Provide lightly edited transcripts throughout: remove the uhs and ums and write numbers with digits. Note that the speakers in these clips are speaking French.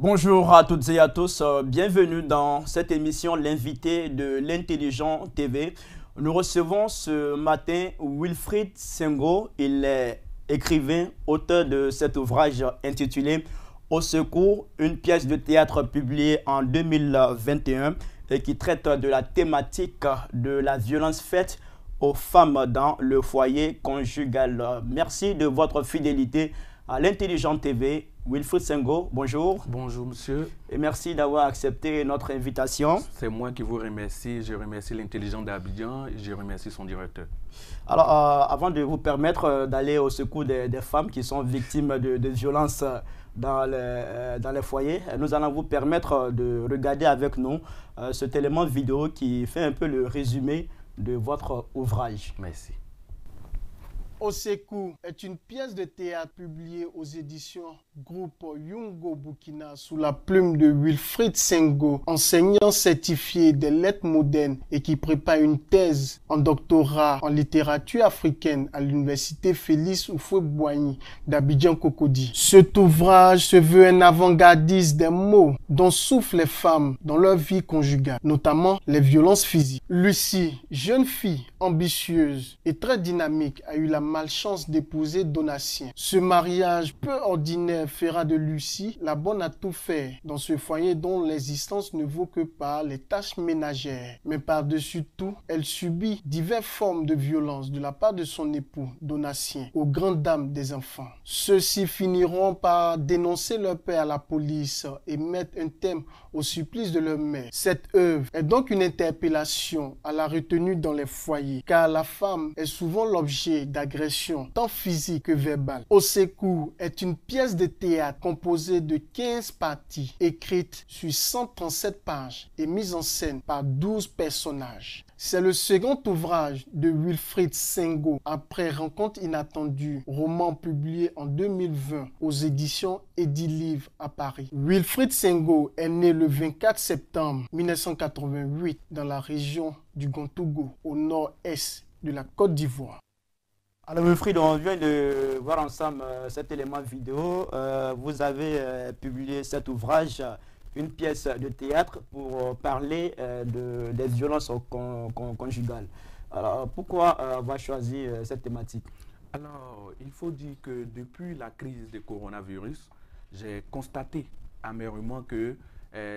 Bonjour à toutes et à tous, bienvenue dans cette émission L'invité de l'Intelligent TV. Nous recevons ce matin Wilfried Sengo, il est écrivain, auteur de cet ouvrage intitulé Au secours, une pièce de théâtre publiée en 2021 et qui traite de la thématique de la violence faite aux femmes dans le foyer conjugal. Merci de votre fidélité à l'Intelligent TV. Wilfried Sengo, bonjour. Bonjour monsieur. Et merci d'avoir accepté notre invitation. C'est moi qui vous remercie. Je remercie l'Intelligent d'Abidjan et je remercie son directeur. Alors, avant de vous permettre d'aller au secours des femmes qui sont victimes de violences dans les foyers, nous allons vous permettre de regarder avec nous cet élément vidéo qui fait un peu le résumé de votre ouvrage. Merci. Au secours est une pièce de théâtre publiée aux éditions Groupe Yungo Burkina sous la plume de Wilfried Sengo, enseignant certifié des lettres modernes et qui prépare une thèse en doctorat en littérature africaine à l'université Félix Houphouët-Boigny d'Abidjan-Cocody. Cet ouvrage se veut un avant-gardiste des mots dont souffrent les femmes dans leur vie conjugale, notamment les violences physiques. Lucie, jeune fille ambitieuse et très dynamique, a eu la malchance d'épouser Donatien. Ce mariage peu ordinaire fera de Lucie la bonne à tout faire dans ce foyer dont l'existence ne vaut que par les tâches ménagères. Mais par-dessus tout, elle subit diverses formes de violence de la part de son époux, Donatien, aux grandes dames des enfants. Ceux-ci finiront par dénoncer leur père à la police et mettre un terme au supplice de leur mère. Cette œuvre est donc une interpellation à la retenue dans les foyers, car la femme est souvent l'objet d'agressions, tant physiques que verbales. Au secours est une pièce de théâtre composée de 15 parties, écrite sur 137 pages et mise en scène par 12 personnages. C'est le second ouvrage de Wilfried Sengo après Rencontre inattendue, roman publié en 2020 aux éditions Edilivre à Paris. Wilfried Sengo est né le 24 septembre 1988 dans la région du Gontogo, au nord-est de la Côte d'Ivoire. Alors Wilfried, on vient de voir ensemble cet élément vidéo. Vous avez publié cet ouvrage, une pièce de théâtre pour parler des violences conjugales. Alors pourquoi avoir choisi cette thématique? Alors, il faut dire que depuis la crise du coronavirus, j'ai constaté amèrement que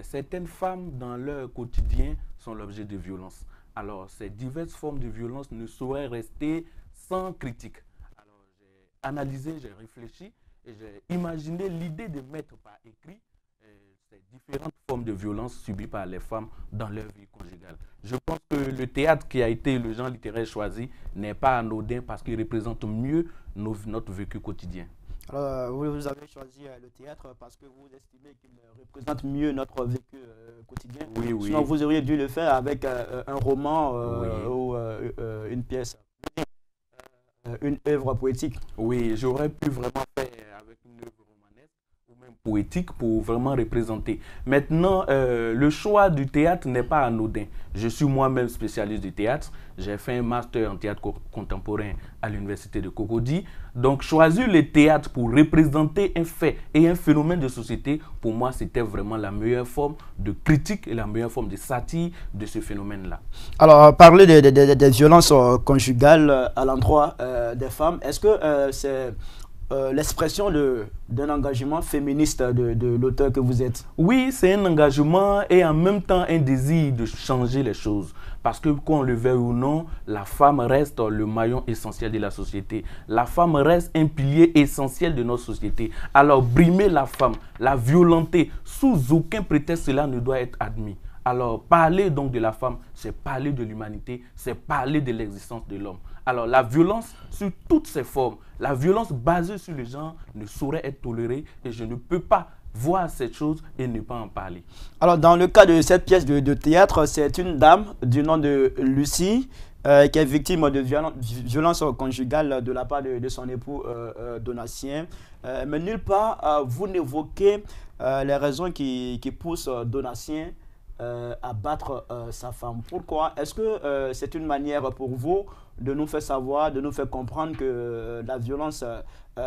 certaines femmes dans leur quotidien sont l'objet de violences. Alors, ces diverses formes de violence ne sauraient rester sans critique. Alors, j'ai analysé, j'ai réfléchi et j'ai imaginé l'idée de mettre par écrit ces différentes formes de violence subies par les femmes dans leur vie conjugale. Je pense que le théâtre qui a été le genre littéraire choisi n'est pas anodin parce qu'il représente mieux notre vécu quotidien. Alors, vous avez choisi le théâtre parce que vous estimez qu'il représente mieux notre vécu quotidien. Oui, oui. Sinon, vous auriez dû le faire avec un roman ou une pièce, une œuvre poétique. Oui, j'aurais pu vraiment faire avec une œuvre romanesque ou même poétique pour vraiment représenter. Maintenant, le choix du théâtre n'est pas anodin. Je suis moi-même spécialiste du théâtre. J'ai fait un master en théâtre contemporain à l'université de Cocody. Donc, choisir le théâtre pour représenter un fait et un phénomène de société, pour moi, c'était vraiment la meilleure forme de critique et la meilleure forme de satire de ce phénomène-là. Alors, parler des violences conjugales à l'endroit des femmes, est-ce que c'est l'expression d'un engagement féministe de l'auteur que vous êtes? Oui, c'est un engagement et en même temps un désir de changer les choses. Parce que qu'on le veuille ou non, la femme reste le maillon essentiel de la société. La femme reste un pilier essentiel de notre société. Alors brimer la femme, la violenter, sous aucun prétexte, cela ne doit être admis. Alors parler donc de la femme, c'est parler de l'humanité, c'est parler de l'existence de l'homme. Alors la violence sur toutes ses formes, la violence basée sur le genre ne saurait être tolérée et je ne peux pas voir cette chose et ne pas en parler. Alors dans le cas de cette pièce de théâtre, c'est une dame du nom de Lucie qui est victime de violence conjugale de la part de son époux Donatien. Mais nulle part vous n'évoquez les raisons qui poussent Donatien abattre sa femme. Pourquoi? Est-ce que c'est une manière pour vous de nous faire savoir, de nous faire comprendre que la violence,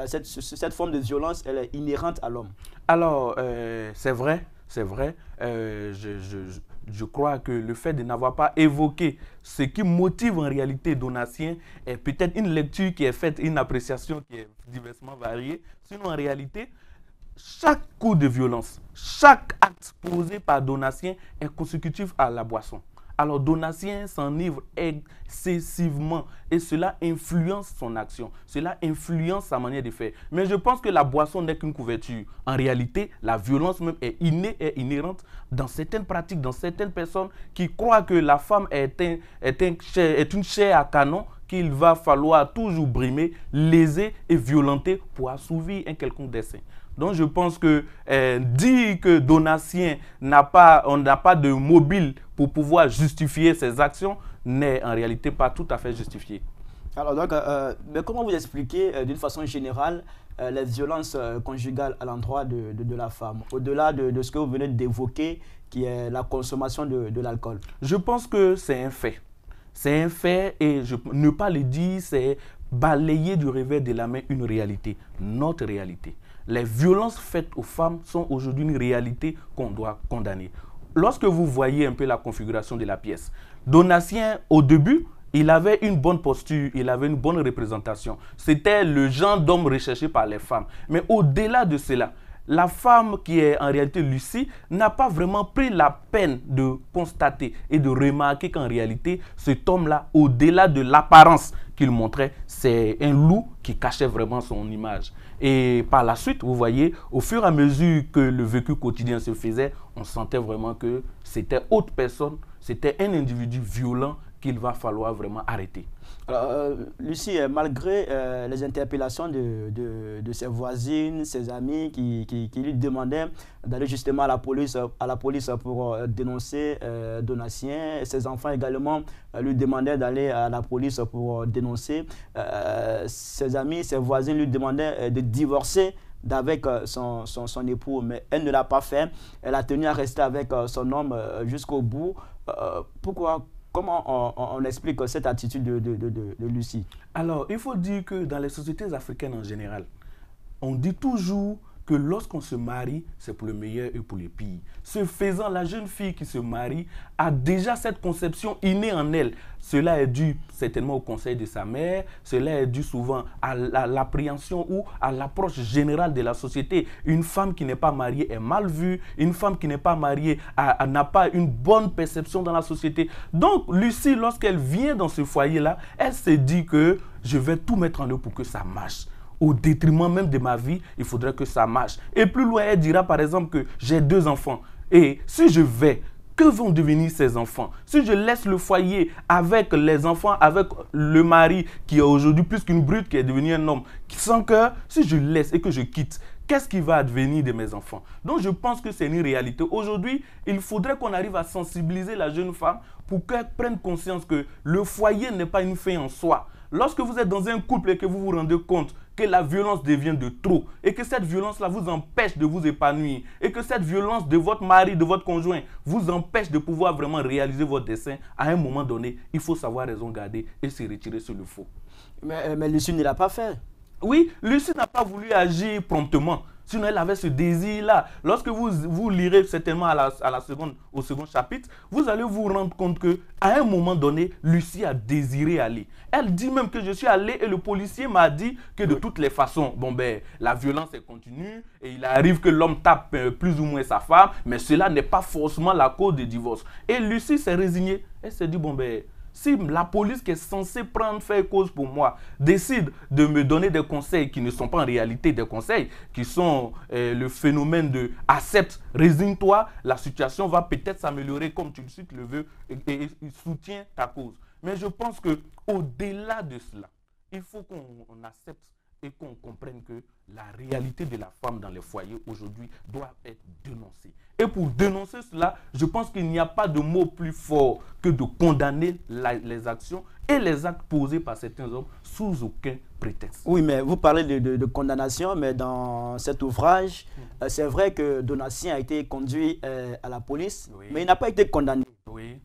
cette forme de violence, elle est inhérente à l'homme? Alors, c'est vrai, c'est vrai. Je crois que le fait de n'avoir pas évoqué ce qui motive en réalité Donatien est peut-être une lecture qui est faite, une appréciation qui est diversement variée. Sinon, en réalité, chaque coup de violence, chaque acte posé par Donatien est consécutif à la boisson. Alors Donatien s'enivre excessivement et cela influence son action, cela influence sa manière de faire. Mais je pense que la boisson n'est qu'une couverture. En réalité, la violence même est innée et inhérente dans certaines pratiques, dans certaines personnes qui croient que la femme est une chair à canon qu'il va falloir toujours brimer, léser et violenter pour assouvir un quelconque dessein. Donc je pense que dire que Donatien n'a pas de mobile pour pouvoir justifier ses actions n'est en réalité pas tout à fait justifié. Alors donc, mais comment vous expliquez d'une façon générale les violences conjugales à l'endroit de la femme, au-delà de ce que vous venez d'évoquer, qui est la consommation de l'alcool? Je pense que c'est un fait. C'est un fait et ne pas le dire, c'est balayer du revers de la main une réalité, notre réalité. Les violences faites aux femmes sont aujourd'hui une réalité qu'on doit condamner. Lorsque vous voyez un peu la configuration de la pièce, Donatien, au début, il avait une bonne posture, il avait une bonne représentation. C'était le genre d'homme recherché par les femmes. Mais au-delà de cela, la femme qui est en réalité Lucie n'a pas vraiment pris la peine de constater et de remarquer qu'en réalité, cet homme-là, au-delà de l'apparence qu'il montrait, c'est un loup qui cachait vraiment son image. Et par la suite, vous voyez, au fur et à mesure que le vécu quotidien se faisait, on sentait vraiment que c'était autre personne, c'était un individu violent qu'il va falloir vraiment arrêter. Alors, Lucie, malgré les interpellations de ses voisines, ses amis qui lui demandaient d'aller justement à la police pour dénoncer Donatien, ses enfants également lui demandaient d'aller à la police pour dénoncer, ses amis, ses voisines lui demandaient de divorcer d'avec son époux, mais elle ne l'a pas fait. Elle a tenu à rester avec son homme jusqu'au bout. Pourquoi? Comment on explique cette attitude de Lucie? Alors, il faut dire que dans les sociétés africaines en général, on dit toujours que lorsqu'on se marie, c'est pour le meilleur et pour le pire. Ce faisant, la jeune fille qui se marie a déjà cette conception innée en elle. Cela est dû certainement au conseil de sa mère, cela est dû souvent à l'appréhension ou à l'approche générale de la société. Une femme qui n'est pas mariée est mal vue, une femme qui n'est pas mariée n'a pas une bonne perception dans la société. Donc, Lucie, lorsqu'elle vient dans ce foyer-là, elle se dit que je vais tout mettre en œuvre pour que ça marche. Au détriment même de ma vie, il faudrait que ça marche. Et plus loin, elle dira par exemple que j'ai 2 enfants. Et si je vais, que vont devenir ces enfants? Si je laisse le foyer avec les enfants, avec le mari qui est aujourd'hui plus qu'une brute, qui est devenu un homme, sans cœur, si je laisse et que je quitte, qu'est-ce qui va advenir de mes enfants? Donc je pense que c'est une réalité. Aujourd'hui, il faudrait qu'on arrive à sensibiliser la jeune femme pour qu'elle prenne conscience que le foyer n'est pas une fin en soi. Lorsque vous êtes dans un couple et que vous vous rendez compte que la violence devient de trop et que cette violence-là vous empêche de vous épanouir et que cette violence de votre mari, de votre conjoint vous empêche de pouvoir vraiment réaliser votre dessein, à un moment donné, il faut savoir raison garder et se retirer sur le faux. Mais Lucie ne l'a pas fait. Oui, Lucie n'a pas voulu agir promptement. Sinon, elle avait ce désir-là. Lorsque vous lirez certainement au second chapitre, vous allez vous rendre compte qu'à un moment donné, Lucie a désiré aller. Elle dit même que je suis allé et le policier m'a dit que de toutes les façons, la violence est continue et il arrive que l'homme tape plus ou moins sa femme, mais cela n'est pas forcément la cause du divorce. Et Lucie s'est résignée. Elle s'est dit, si la police qui est censée faire cause pour moi décide de me donner des conseils qui ne sont pas en réalité des conseils, qui sont le phénomène de accepte, résigne-toi, la situation va peut-être s'améliorer comme tu le veux et soutient ta cause. Mais je pense qu'au-delà de cela, il faut qu'on accepte et qu'on comprenne que la réalité de la femme dans les foyers aujourd'hui doit être dénoncée. Et pour dénoncer cela, je pense qu'il n'y a pas de mot plus fort que de condamner les actions et les actes posés par certains hommes sous aucun prétexte. Oui, mais vous parlez de condamnation, mais dans cet ouvrage, c'est vrai que Donatien a été conduit à la police, Oui. mais il n'a pas été condamné. Oui.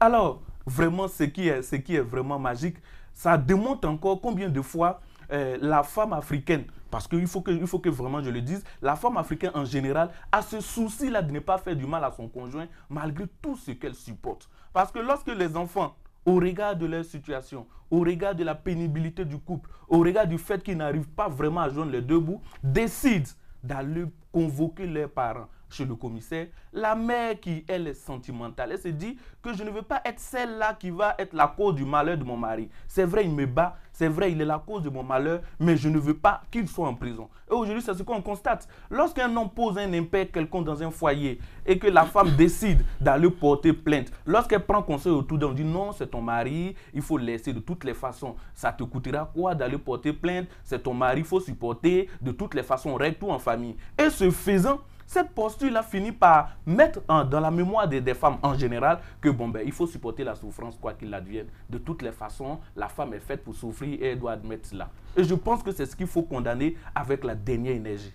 Alors, vraiment, ce qui est vraiment magique, ça démontre encore combien de fois la femme africaine, parce qu'il faut que vraiment je le dise, la femme africaine en général a ce souci-là de ne pas faire du mal à son conjoint malgré tout ce qu'elle supporte. Parce que lorsque les enfants, au regard de leur situation, au regard de la pénibilité du couple, au regard du fait qu'ils n'arrivent pas vraiment à joindre les deux bouts, décident d'aller convoquer leurs parents chez le commissaire, la mère qui, elle, est sentimentale, elle se dit que je ne veux pas être celle-là qui va être la cause du malheur de mon mari. C'est vrai, il me bat, c'est vrai, il est la cause de mon malheur, mais je ne veux pas qu'il soit en prison. Et aujourd'hui, c'est ce qu'on constate. Lorsqu'un homme pose un impair quelconque dans un foyer et que la femme décide d'aller porter plainte, lorsqu'elle prend conseil autour d'elle, on dit non, c'est ton mari, il faut le laisser de toutes les façons. Ça te coûtera quoi d'aller porter plainte? C'est ton mari, il faut supporter de toutes les façons, on règle tout en famille. Et ce faisant, cette posture-là finit par mettre dans la mémoire des femmes en général que bon, ben, il faut supporter la souffrance quoi qu'il advienne. De toutes les façons, la femme est faite pour souffrir et elle doit admettre cela. Et je pense que c'est ce qu'il faut condamner avec la dernière énergie.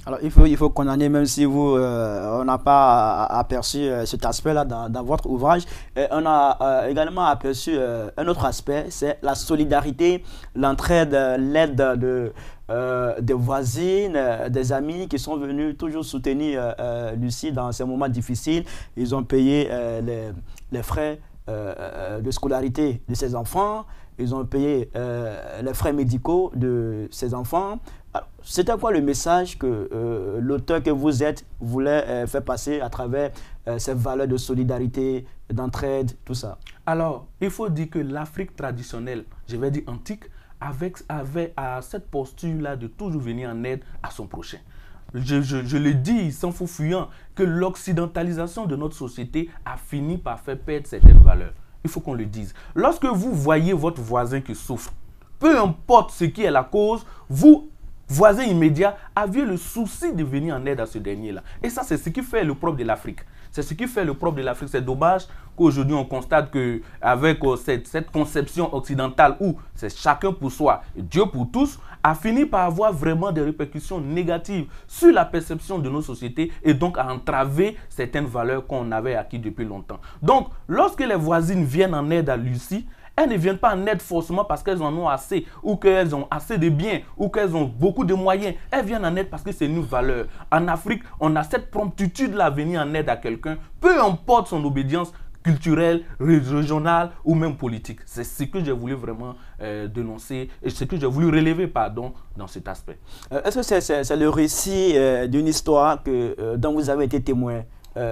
Alors, il faut condamner, même si on n'a pas aperçu cet aspect-là dans votre ouvrage. On a également aperçu un autre aspect, c'est la solidarité, l'entraide, l'aide des voisines, des amis qui sont venus toujours soutenir Lucie dans ces moments difficiles. Ils ont payé les frais de scolarité de ses enfants, ils ont payé les frais médicaux de ses enfants. C'était quoi le message que l'auteur que vous êtes voulait faire passer à travers ces valeurs de solidarité, d'entraide, tout ça? Alors, il faut dire que l'Afrique traditionnelle, je vais dire antique, avait cette posture-là de toujours venir en aide à son prochain. Je le dis sans faux fuyant que l'occidentalisation de notre société a fini par faire perdre certaines valeurs. Il faut qu'on le dise. Lorsque vous voyez votre voisin qui souffre, peu importe ce qui est la cause, vous, voisin immédiat, aviez le souci de venir en aide à ce dernier-là. Et ça, c'est ce qui fait le propre de l'Afrique. C'est ce qui fait le propre de l'Afrique. C'est dommage qu'aujourd'hui, on constate qu'avec cette conception occidentale où c'est chacun pour soi et Dieu pour tous, a fini par avoir vraiment des répercussions négatives sur la perception de nos sociétés et donc à entraver certaines valeurs qu'on avait acquises depuis longtemps. Donc, lorsque les voisines viennent en aide à Lucie, elles ne viennent pas en aide forcément parce qu'elles en ont assez, ou qu'elles ont assez de biens, ou qu'elles ont beaucoup de moyens. Elles viennent en aide parce que c'est une valeur. En Afrique, on a cette promptitude-là à venir en aide à quelqu'un, peu importe son obédience culturelle, régionale ou même politique. C'est ce que j'ai voulu vraiment dénoncer et ce que j'ai voulu relever, pardon, dans cet aspect. Est-ce que c'est le récit d'une histoire dont vous avez été témoin,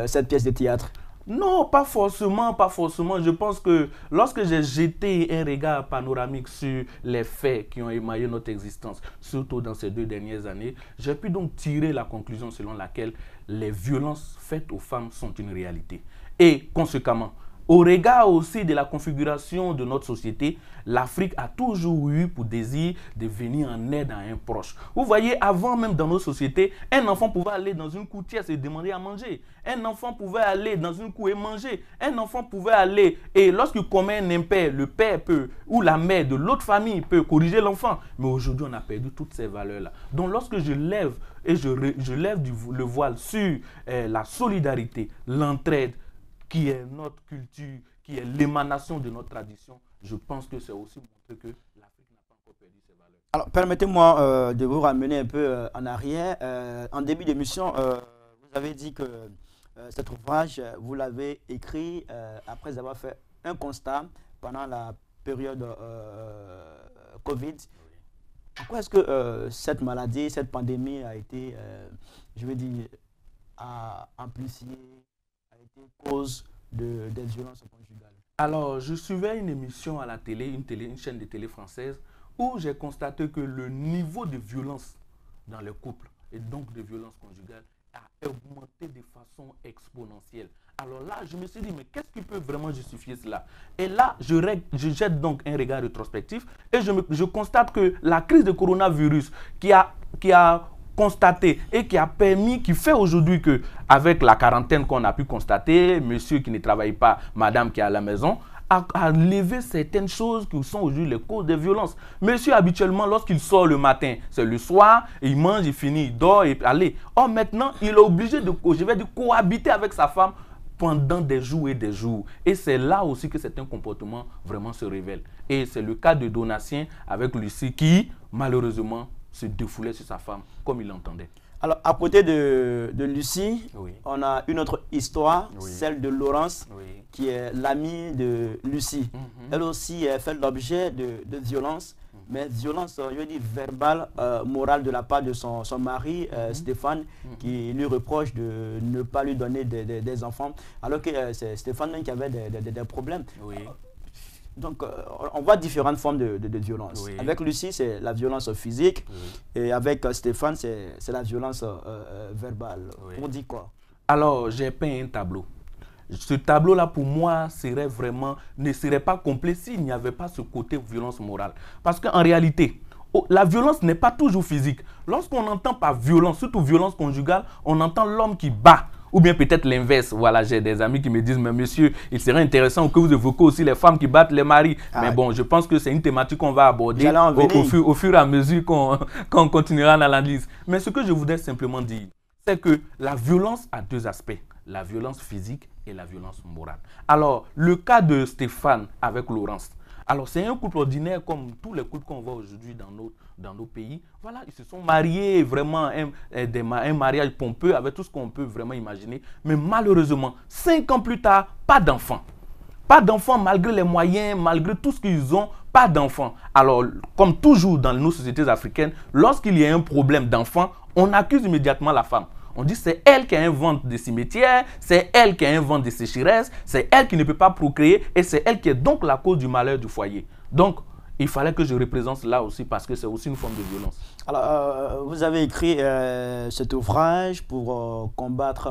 cette pièce de théâtre? Non, pas forcément, pas forcément. Je pense que lorsque j'ai jeté un regard panoramique sur les faits qui ont émaillé notre existence, surtout dans ces 2 dernières années, j'ai pu donc tirer la conclusion selon laquelle les violences faites aux femmes sont une réalité. Et conséquemment, au regard aussi de la configuration de notre société, l'Afrique a toujours eu pour désir de venir en aide à un proche. Vous voyez, avant même dans nos sociétés, un enfant pouvait aller dans une courtière et demander à manger. Un enfant pouvait aller dans une cour et manger. Un enfant pouvait aller et lorsqu'il commet un impair, le père peut ou la mère de l'autre famille peut corriger l'enfant. Mais aujourd'hui, on a perdu toutes ces valeurs-là. Donc lorsque je lève et je lève le voile sur la solidarité, l'entraide, qui est notre culture, qui est l'émanation de notre tradition, je pense que c'est aussi montrer que l'Afrique n'a pas encore perdu ses valeurs. Alors, permettez-moi de vous ramener un peu en arrière. En début d'émission, vous avez dit que cet ouvrage, vous l'avez écrit après avoir fait un constat pendant la période Covid. Pourquoi est-ce que cette maladie, cette pandémie a été, je veux dire, a amplifié, cause des violences conjugales? Alors, je suivais une émission à la télé, une chaîne de télé française, où j'ai constaté que le niveau de violence dans les couples, et donc de violence conjugale, a augmenté de façon exponentielle. Alors là, je me suis dit, mais qu'est-ce qui peut vraiment justifier cela? Et là, je jette donc un regard rétrospectif et je constate que la crise de coronavirus qui a constaté et qui fait aujourd'hui que, avec la quarantaine qu'on a pu constater, monsieur qui ne travaille pas, madame qui est à la maison, à lever certaines choses qui sont aujourd'hui les causes des violences. Monsieur, habituellement, lorsqu'il sort le matin, c'est le soir, il mange, il finit, il dort et allez. Or, maintenant, il est obligé de, je vais dire, cohabiter avec sa femme pendant des jours et des jours. Et c'est là aussi que certains comportements vraiment se révèlent. Et c'est le cas de Donatien avec Lucie qui, malheureusement, se défoulait sur sa femme comme il l'entendait. Alors, à côté de Lucie, Oui. on a une autre histoire, Oui. celle de Laurence, Oui. qui est l'amie de Lucie. Elle aussi fait l'objet de violences, mais violences, je veux dire, verbales, morales de la part de son mari, Stéphane, qui lui reproche de ne pas lui donner des enfants, alors que c'est Stéphane qui avait des problèmes. Oui. Donc, on voit différentes formes de violence. Oui. Avec Lucie, c'est la violence physique. Oui. Et avec Stéphane, c'est la violence verbale. Oui. On dit quoi? Alors, j'ai peint un tableau. Ce tableau-là, pour moi, ne serait pas complet s'il n'y avait pas ce côté violence morale. Parce qu'en réalité, la violence n'est pas toujours physique. Lorsqu'on entend par violence, surtout violence conjugale, on entend l'homme qui bat. Ou bien peut-être l'inverse. Voilà, j'ai des amis qui me disent, mais monsieur, il serait intéressant que vous évoquiez aussi les femmes qui battent les maris. Mais bon, je pense que c'est une thématique qu'on va aborder au fur et à mesure qu'on continuera l'analyse. Mais ce que je voudrais simplement dire, c'est que la violence a deux aspects. La violence physique et la violence morale. Alors, le cas de Stéphane avec Laurence, alors c'est un couple ordinaire comme tous les couples qu'on voit aujourd'hui dans nos pays. Voilà, ils se sont mariés, vraiment un mariage pompeux avec tout ce qu'on peut vraiment imaginer. Mais malheureusement, 5 ans plus tard, pas d'enfants. Pas d'enfants malgré les moyens, malgré tout ce qu'ils ont, pas d'enfants. Alors, comme toujours dans nos sociétés africaines, lorsqu'il y a un problème d'enfants, on accuse immédiatement la femme. On dit c'est elle qui invente des cimetières, c'est elle qui invente des sécheresses, c'est elle qui ne peut pas procréer et c'est elle qui est donc la cause du malheur du foyer. Donc, il fallait que je représente cela aussi parce que c'est aussi une forme de violence. Alors, vous avez écrit cet ouvrage pour combattre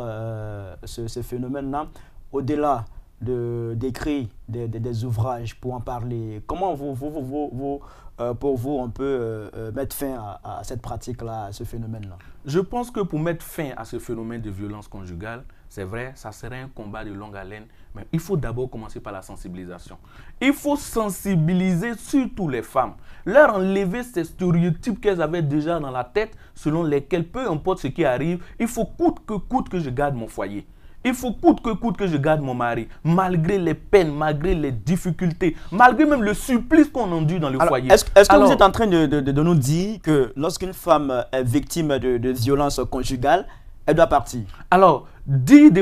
ce phénomène-là. Au-delà d'écrire des ouvrages pour en parler, comment pour vous, on peut mettre fin à cette pratique-là, à ce phénomène-là? Je pense que pour mettre fin à ce phénomène de violence conjugale, c'est vrai, ça serait un combat de longue haleine, mais il faut d'abord commencer par la sensibilisation. Il faut sensibiliser surtout les femmes, leur enlever ces stéréotypes qu'elles avaient déjà dans la tête, selon lesquels, peu importe ce qui arrive, il faut coûte que je garde mon foyer. Il faut coûte que je garde mon mari, malgré les peines, malgré les difficultés, malgré même le supplice qu'on endure dans le foyer. Est-ce que vous êtes en train de nous dire que lorsqu'une femme est victime de violence conjugale, elle doit partir? Alors, dire de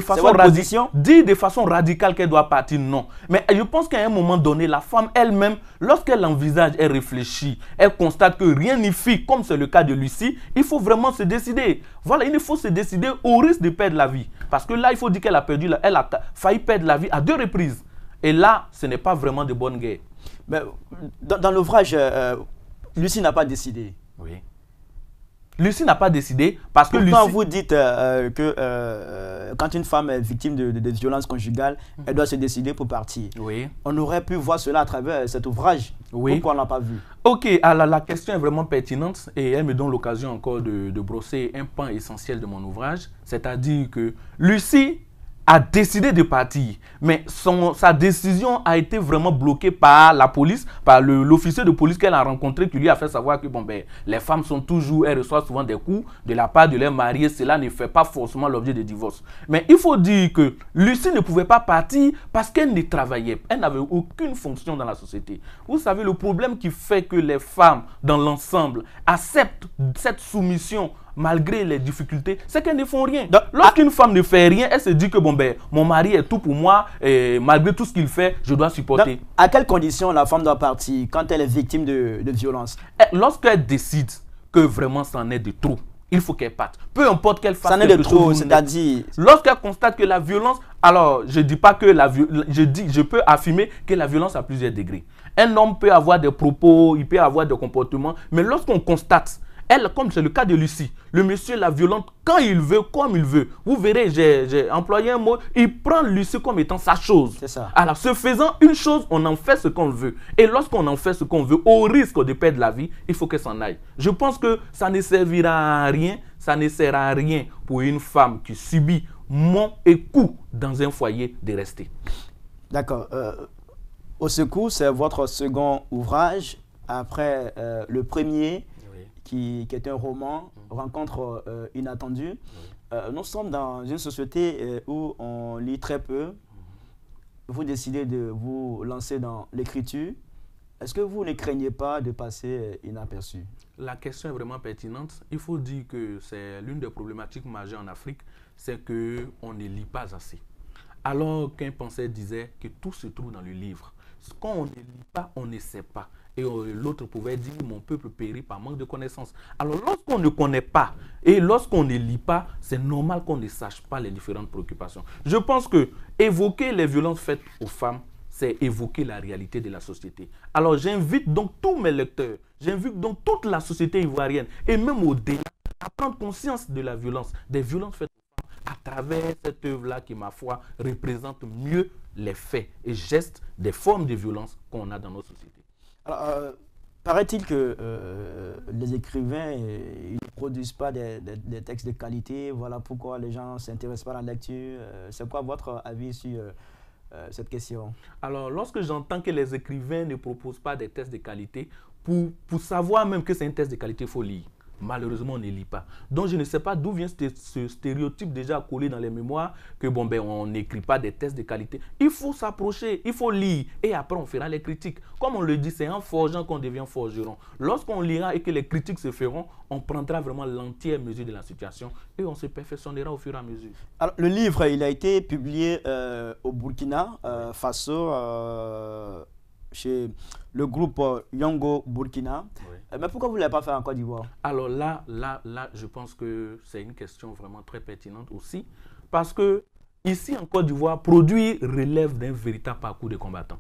façon radicale qu'elle doit partir, non. Mais je pense qu'à un moment donné, la femme elle-même, lorsqu'elle envisage, elle réfléchit, elle constate que rien n'y fait, comme c'est le cas de Lucie, il faut vraiment se décider. Voilà, il faut se décider au risque de perdre la vie. Parce que là, il faut dire qu'elle a failli perdre la vie à 2 reprises. Et là, ce n'est pas vraiment de bonne guerre. Mais dans l'ouvrage, Lucie n'a pas décidé. Oui. Lucie n'a pas décidé parce que Pourtant, vous dites que quand une femme est victime de violences conjugales, elle doit se décider pour partir. Oui. On aurait pu voir cela à travers cet ouvrage. Oui. Pourquoi on ne l'a pas vu? Ok, alors la question est vraiment pertinente et elle me donne l'occasion encore de brosser un pan essentiel de mon ouvrage. C'est-à-dire que Lucie a décidé de partir, mais sa décision a été vraiment bloquée par la police, par l'officier de police qu'elle a rencontré, qui lui a fait savoir que les femmes sont toujours, elles reçoivent souvent des coups de la part de leurs mariés, cela ne fait pas forcément l'objet de divorce. Mais il faut dire que Lucie ne pouvait pas partir parce qu'elle ne travaillait, elle n'avait aucune fonction dans la société. Vous savez, le problème qui fait que les femmes, dans l'ensemble, acceptent cette soumission malgré les difficultés, c'est qu'elles ne font rien. Lorsqu'une femme ne fait rien, elle se dit que mon mari est tout pour moi et malgré tout ce qu'il fait, je dois supporter. Donc, à quelles conditions la femme doit partir quand elle est victime de violence? Lorsqu'elle décide que vraiment c'en est de trop, il faut qu'elle parte. Peu importe qu'elle fasse. Ça n'est de trop, c'est-à-dire. Lorsqu'elle constate que la violence, alors je dis pas que je peux affirmer que la violence a plusieurs degrés. Un homme peut avoir des propos, il peut avoir des comportements, mais lorsqu'on constate, elle, comme c'est le cas de Lucie, le monsieur la violente quand il veut, comme il veut. Vous verrez, j'ai employé un mot, il prend Lucie comme étant sa chose. C'est ça. Alors, se faisant une chose, on en fait ce qu'on veut. Et lorsqu'on en fait ce qu'on veut, au risque de perdre la vie, il faut qu'elle s'en aille. Je pense que ça ne servira à rien, ça ne sert à rien pour une femme qui subit mont et coup dans un foyer de rester. D'accord. Au secours, c'est votre second ouvrage, après le premier, qui est un roman, Rencontre inattendue. Nous sommes dans une société où on lit très peu. Vous décidez de vous lancer dans l'écriture. Est-ce que vous ne craignez pas de passer inaperçu? La question est vraiment pertinente. Il faut dire que c'est l'une des problématiques majeures en Afrique, c'est qu'on ne lit pas assez. Alors qu'un penseur disait que tout se trouve dans le livre. Quand on ne lit pas, on ne sait pas. Et l'autre pouvait dire, mon peuple périt par manque de connaissances. Alors lorsqu'on ne connaît pas et lorsqu'on ne lit pas, c'est normal qu'on ne sache pas les différentes préoccupations. Je pense que évoquer les violences faites aux femmes, c'est évoquer la réalité de la société. Alors j'invite donc tous mes lecteurs, j'invite donc toute la société ivoirienne et même au-delà à prendre conscience de la violence, des violences faites aux femmes à travers cette œuvre-là qui, ma foi, représente mieux les faits et gestes des formes de violence qu'on a dans nos sociétés. Alors, paraît-il que les écrivains ils ne produisent pas des textes de qualité. Voilà pourquoi les gens ne s'intéressent pas à la lecture. C'est quoi votre avis sur cette question? Alors, lorsque j'entends que les écrivains ne proposent pas des tests de qualité, pour savoir même que c'est un test de qualité, il faut lire. Malheureusement, on ne lit pas. Donc, je ne sais pas d'où vient ce stéréotype déjà collé dans les mémoires que on n'écrit pas des tests de qualité. Il faut s'approcher, il faut lire et après on fera les critiques. Comme on le dit, c'est en forgeant qu'on devient forgeron. Lorsqu'on lira et que les critiques se feront, on prendra vraiment l'entière mesure de la situation et on se perfectionnera au fur et à mesure. Alors, le livre, il a été publié au Burkina Faso, chez le groupe Yongo Burkina. Oui. Mais pourquoi vous ne l'avez pas fait en Côte d'Ivoire? Alors là, je pense que c'est une question vraiment très pertinente aussi. Parce que ici en Côte d'Ivoire, produire relève d'un véritable parcours de combattant.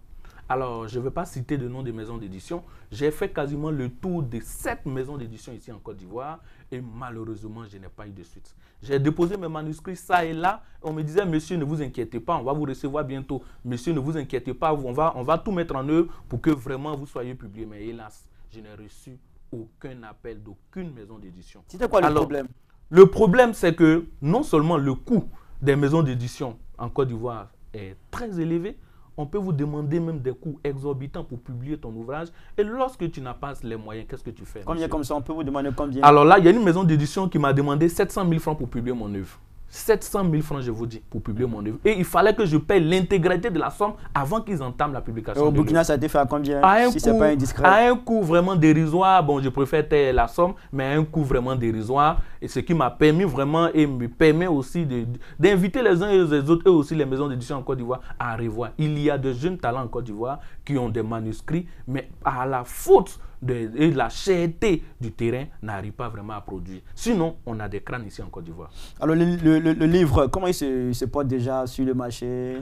Alors, je ne vais pas citer de nom de maisons d'édition. J'ai fait quasiment le tour de 7 maisons d'édition ici en Côte d'Ivoire et malheureusement, je n'ai pas eu de suite. J'ai déposé mes manuscrits ça et là. On me disait, monsieur, ne vous inquiétez pas, on va vous recevoir bientôt. Monsieur, ne vous inquiétez pas, on va tout mettre en œuvre pour que vraiment vous soyez publié. Mais hélas, je n'ai reçu aucun appel d'aucune maison d'édition. C'était quoi le problème? Le problème, c'est que non seulement le coût des maisons d'édition en Côte d'Ivoire est très élevé, on peut vous demander même des coûts exorbitants pour publier ton ouvrage. Et lorsque tu n'as pas les moyens, qu'est-ce que tu fais? Combien comme ça? On peut vous demander combien? Alors là, il y a une maison d'édition qui m'a demandé 700 000 francs pour publier mon œuvre. 700 000 francs, je vous dis, pour publier mon œuvre. Et il fallait que je paye l'intégralité de la somme avant qu'ils entament la publication. Et au Burkina, ça a été fait à combien? Si ce n'est pas indiscret. À un coût vraiment dérisoire, bon, je préfère taire la somme, mais à un coût vraiment dérisoire. Et ce qui m'a permis vraiment et me permet aussi d'inviter les uns et les autres, et aussi les maisons d'édition en Côte d'Ivoire, à revoir. Il y a de jeunes talents en Côte d'Ivoire qui ont des manuscrits, mais à la faute de la cherté du terrain, n'arrive pas vraiment à produire. Sinon, on a des crânes ici en Côte d'Ivoire. Alors, le livre, comment il se porte déjà sur le marché?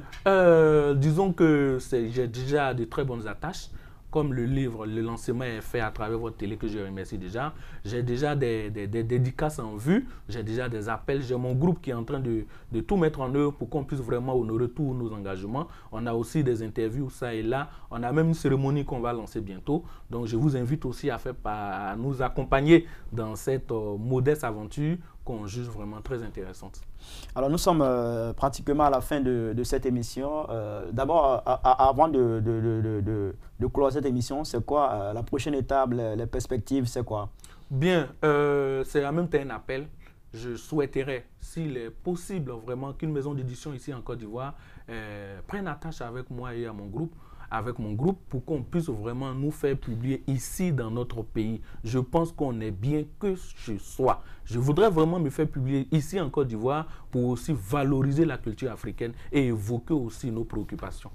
Disons que j'ai déjà de très bonnes attaches. Comme le livre, le lancement est fait à travers votre télé, que je remercie déjà. J'ai déjà des dédicaces en vue, j'ai déjà des appels. J'ai mon groupe qui est en train de tout mettre en œuvre pour qu'on puisse vraiment honorer tous nos engagements. On a aussi des interviews, ça et là. On a même une cérémonie qu'on va lancer bientôt. Donc, je vous invite aussi à nous accompagner dans cette modeste aventure qu'on juge vraiment très intéressante. Alors, nous sommes pratiquement à la fin de cette émission. D'abord, avant de clore cette émission, c'est quoi la prochaine étape, les perspectives, c'est quoi? Bien, c'est en même temps un appel. Je souhaiterais, s'il est possible vraiment, qu'une maison d'édition ici en Côte d'Ivoire prenne attache avec moi et avec mon groupe pour qu'on puisse vraiment nous faire publier ici dans notre pays. Je pense qu'on est bien que chez soi. Je voudrais vraiment me faire publier ici en Côte d'Ivoire pour aussi valoriser la culture africaine et évoquer aussi nos préoccupations.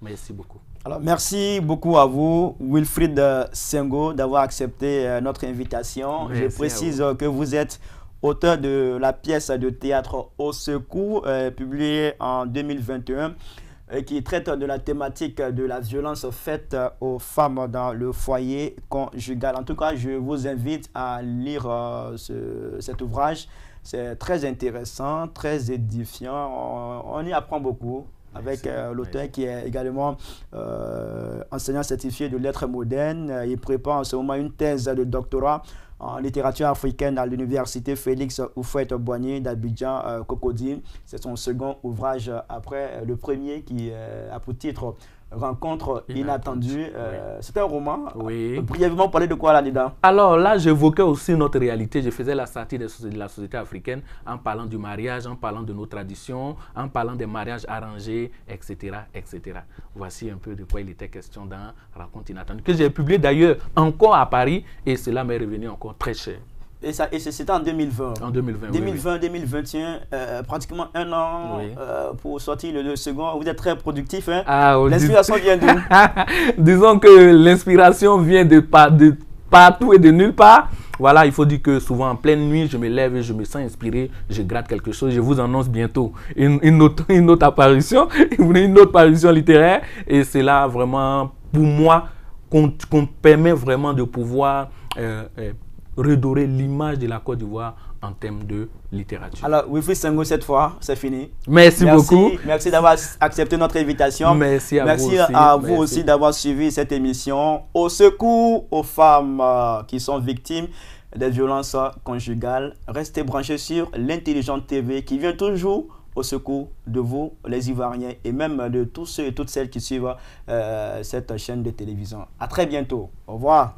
Merci beaucoup. Alors, merci beaucoup à vous, Wilfried Sengo, d'avoir accepté notre invitation. Merci. Je précise que vous êtes auteur de la pièce de théâtre Au secours, publiée en 2021. Qui traite de la thématique de la violence faite aux femmes dans le foyer conjugal. En tout cas, je vous invite à lire cet ouvrage. C'est très intéressant, très édifiant. On y apprend beaucoup avec l'auteur qui est également enseignant certifié de lettres modernes. Il prépare en ce moment une thèse de doctorat en littérature africaine à l'université Félix Houphouët-Boigny d'Abidjan, Cocody. C'est son second ouvrage après le premier qui a pour titre Rencontre inattendue. C'est un roman. Oui. Brièvement, parler de quoi là-dedans? Alors là, j'évoquais aussi notre réalité. Je faisais la satire de la société africaine en parlant du mariage, en parlant de nos traditions, en parlant des mariages arrangés, etc., etc. Voici un peu de quoi il était question dans Rencontre inattendue, que j'ai publié d'ailleurs encore à Paris, et cela m'est revenu encore très cher. Et c'était en 2020. En 2020, 2020, oui. 2021, pratiquement un an Oui. pour sortir le second. Vous êtes très productif. Hein? Ah, L'inspiration vient d'où? Disons que l'inspiration vient de partout et de nulle part. Voilà, il faut dire que souvent en pleine nuit, je me lève et je me sens inspiré, je gratte quelque chose. Je vous annonce bientôt une autre apparition, une autre parution littéraire. Et c'est là vraiment, pour moi, qu'on permet vraiment de pouvoir redorer l'image de la Côte d'Ivoire en termes de littérature. Alors, Wilfried Senghor, cette fois, c'est fini. Merci beaucoup. Merci d'avoir accepté notre invitation. Merci à vous aussi. Merci à vous aussi d'avoir suivi cette émission. Au secours aux femmes qui sont victimes des violences conjugales. Restez branchés sur l'Intelligente TV qui vient toujours au secours de vous, les Ivoiriens, et même de tous ceux et toutes celles qui suivent cette chaîne de télévision. À très bientôt. Au revoir.